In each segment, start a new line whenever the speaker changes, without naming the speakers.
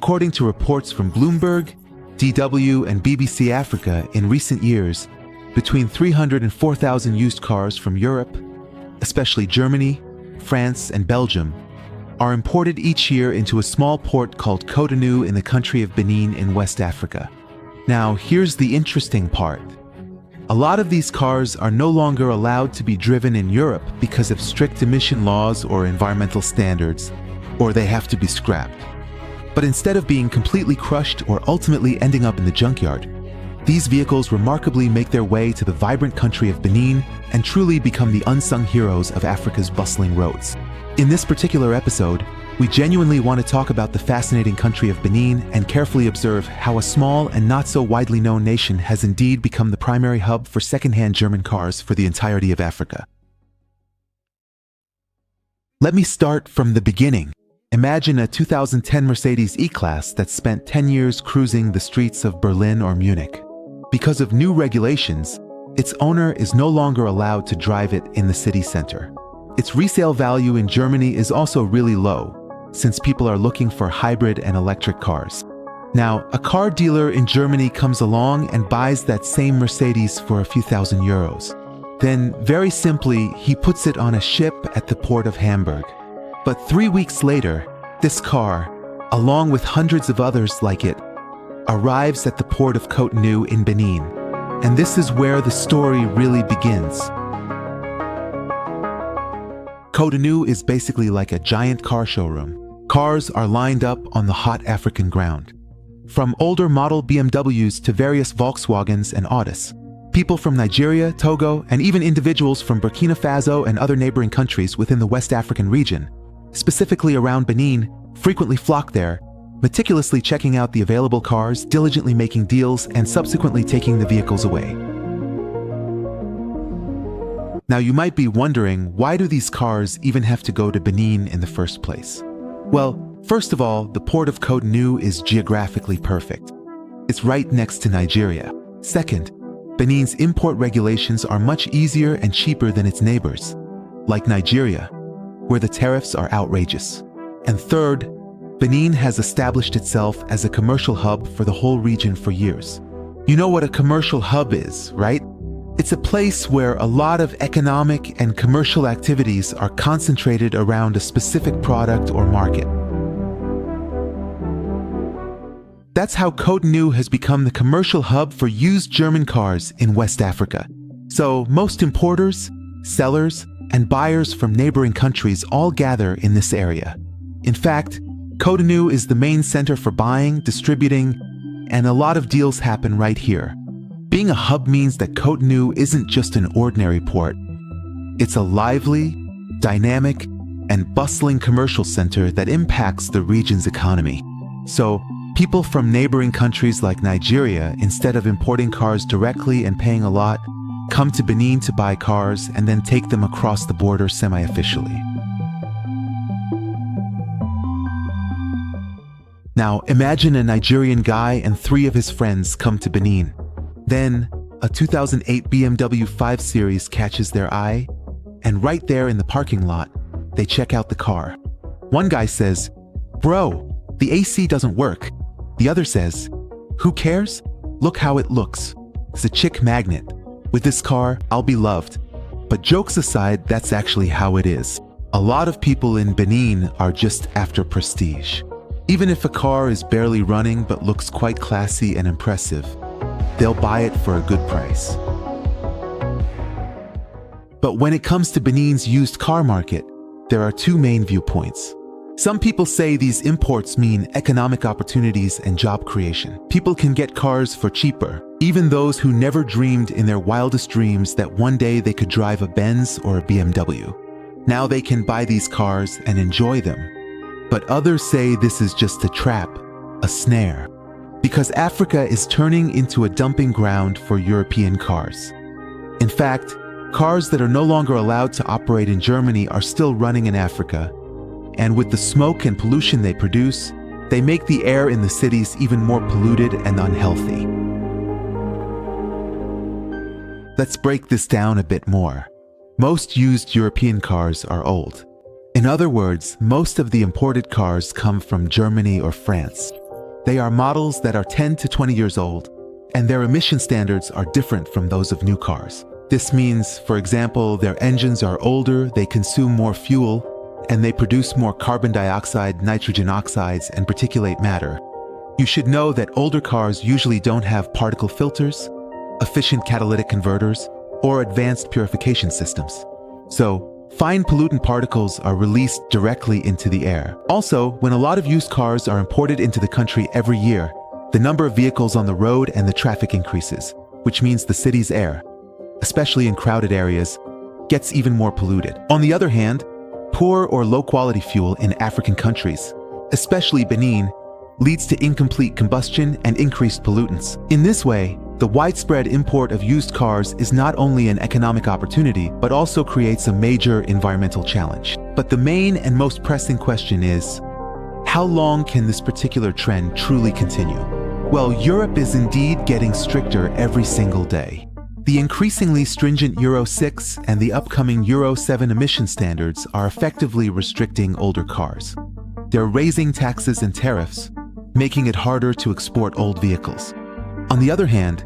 According to reports from Bloomberg, DW, and BBC Africa in recent years, between 300 and 4,000 used cars from Europe, especially Germany, France, and Belgium, are imported each year into a small port called Cotonou in the country of Benin in West Africa. Now, here's the interesting part. A lot of these cars are no longer allowed to be driven in Europe because of strict emission laws or environmental standards, or they have to be scrapped. But instead of being completely crushed or ultimately ending up in the junkyard, these vehicles remarkably make their way to the vibrant country of Benin and truly become the unsung heroes of Africa's bustling roads. In this particular episode, we genuinely want to talk about the fascinating country of Benin and carefully observe how a small and not so widely known nation has indeed become the primary hub for second-hand German cars for the entirety of Africa. Let me start from the beginning. Imagine a 2010 Mercedes E-Class that spent 10 years cruising the streets of Berlin or Munich. Because of new regulations, its owner is no longer allowed to drive it in the city center. Its resale value in Germany is also really low, since people are looking for hybrid and electric cars. Now, a car dealer in Germany comes along and buys that same Mercedes for a few thousand euros. Then, very simply, he puts it on a ship at the port of Hamburg. But 3 weeks later, this car, along with hundreds of others like it, arrives at the port of Cotonou in Benin. And this is where the story really begins. Cotonou is basically like a giant car showroom. Cars are lined up on the hot African ground. From older model BMWs to various Volkswagens and Audis. People from Nigeria, Togo, and even individuals from Burkina Faso and other neighboring countries within the West African region, specifically around Benin, frequently flock there, meticulously checking out the available cars, diligently making deals, and subsequently taking the vehicles away. Now you might be wondering, why do these cars even have to go to Benin in the first place? Well, first of all, the port of Cotonou is geographically perfect. It's right next to Nigeria. Second, Benin's import regulations are much easier and cheaper than its neighbors, like Nigeria, where the tariffs are outrageous. And third, Benin has established itself as a commercial hub for the whole region for years. You know what a commercial hub is, right? It's a place where a lot of economic and commercial activities are concentrated around a specific product or market. That's how Cotonou has become the commercial hub for used German cars in West Africa. So most importers, sellers, and buyers from neighboring countries all gather in this area. In fact, Cotonou is the main center for buying, distributing, and a lot of deals happen right here. Being a hub means that Cotonou isn't just an ordinary port. It's a lively, dynamic, and bustling commercial center that impacts the region's economy. So, people from neighboring countries like Nigeria, instead of importing cars directly and paying a lot, come to Benin to buy cars and then take them across the border semi-officially. Now, imagine a Nigerian guy and 3 of his friends come to Benin. Then, a 2008 BMW 5 Series catches their eye, and right there in the parking lot, they check out the car. One guy says, "Bro, the AC doesn't work." The other says, "Who cares? Look how it looks. It's a chick magnet. With this car, I'll be loved." But jokes aside, that's actually how it is. A lot of people in Benin are just after prestige. Even if a car is barely running but looks quite classy and impressive, they'll buy it for a good price. But when it comes to Benin's used car market, there are 2 main viewpoints. Some people say these imports mean economic opportunities and job creation. People can get cars for cheaper, even those who never dreamed in their wildest dreams that one day they could drive a Benz or a BMW. Now they can buy these cars and enjoy them. But others say this is just a trap, a snare, because Africa is turning into a dumping ground for European cars. In fact, cars that are no longer allowed to operate in Germany are still running in Africa, and with the smoke and pollution they produce, they make the air in the cities even more polluted and unhealthy. Let's break this down a bit more. Most used European cars are old. In other words, most of the imported cars come from Germany or France. They are models that are 10 to 20 years old, and their emission standards are different from those of new cars. This means, for example, their engines are older, they consume more fuel, and they produce more carbon dioxide, nitrogen oxides, and particulate matter. You should know that older cars usually don't have particle filters, efficient catalytic converters, or advanced purification systems. So, fine pollutant particles are released directly into the air. Also, when a lot of used cars are imported into the country every year, the number of vehicles on the road and the traffic increases, which means the city's air, especially in crowded areas, gets even more polluted. On the other hand, poor or low-quality fuel in African countries, especially Benin, leads to incomplete combustion and increased pollutants. In this way, the widespread import of used cars is not only an economic opportunity, but also creates a major environmental challenge. But the main and most pressing question is, how long can this particular trend truly continue? Well, Europe is indeed getting stricter every single day. The increasingly stringent Euro 6 and the upcoming Euro 7 emission standards are effectively restricting older cars. They're raising taxes and tariffs, making it harder to export old vehicles. On the other hand,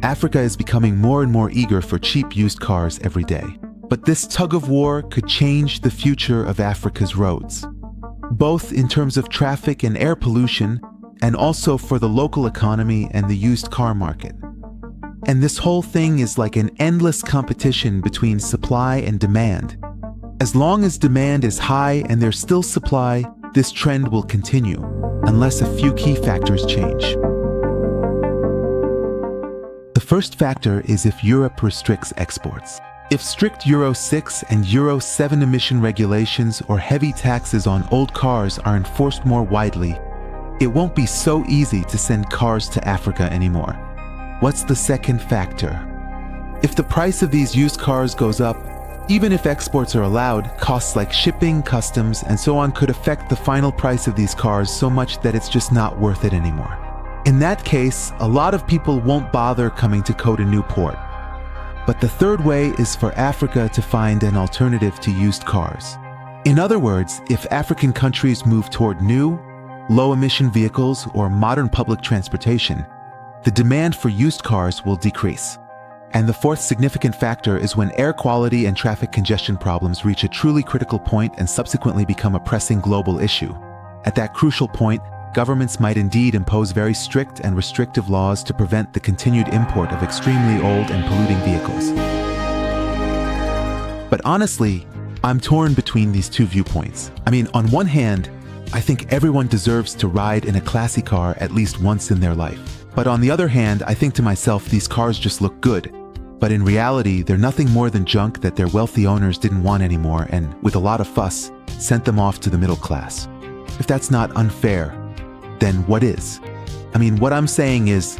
Africa is becoming more and more eager for cheap used cars every day. But this tug-of-war could change the future of Africa's roads, both in terms of traffic and air pollution, and also for the local economy and the used car market. And this whole thing is like an endless competition between supply and demand. As long as demand is high and there's still supply, this trend will continue, unless a few key factors change. The first factor is if Europe restricts exports. If strict Euro 6 and Euro 7 emission regulations or heavy taxes on old cars are enforced more widely, it won't be so easy to send cars to Africa anymore. What's the second factor? If the price of these used cars goes up, even if exports are allowed, costs like shipping, customs, and so on could affect the final price of these cars so much that it's just not worth it anymore. In that case, a lot of people won't bother coming to Cotonou port. But the third way is for Africa to find an alternative to used cars. In other words, if African countries move toward new, low-emission vehicles or modern public transportation, the demand for used cars will decrease. And the fourth significant factor is when air quality and traffic congestion problems reach a truly critical point and subsequently become a pressing global issue. At that crucial point, governments might indeed impose very strict and restrictive laws to prevent the continued import of extremely old and polluting vehicles. But honestly, I'm torn between these two viewpoints. I mean, on one hand, I think everyone deserves to ride in a classy car at least once in their life. But on the other hand, I think to myself, these cars just look good. But in reality, they're nothing more than junk that their wealthy owners didn't want anymore and, with a lot of fuss, sent them off to the middle class. If that's not unfair, then what is? I mean, what I'm saying is,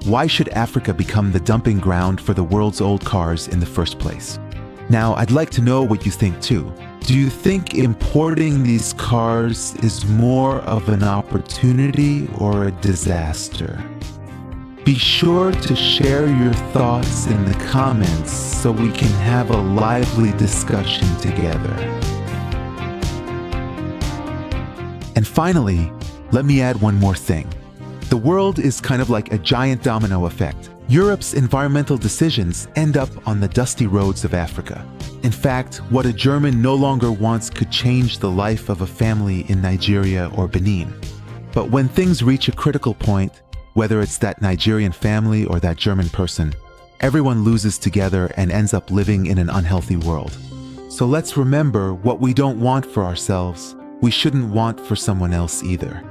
why should Africa become the dumping ground for the world's old cars in the first place? Now, I'd like to know what you think too. Do you think importing these cars is more of an opportunity or a disaster? Be sure to share your thoughts in the comments so we can have a lively discussion together. And finally, let me add one more thing. The world is kind of like a giant domino effect. Europe's environmental decisions end up on the dusty roads of Africa. In fact, what a German no longer wants could change the life of a family in Nigeria or Benin. But when things reach a critical point, whether it's that Nigerian family or that German person, everyone loses together and ends up living in an unhealthy world. So let's remember, what we don't want for ourselves, we shouldn't want for someone else either.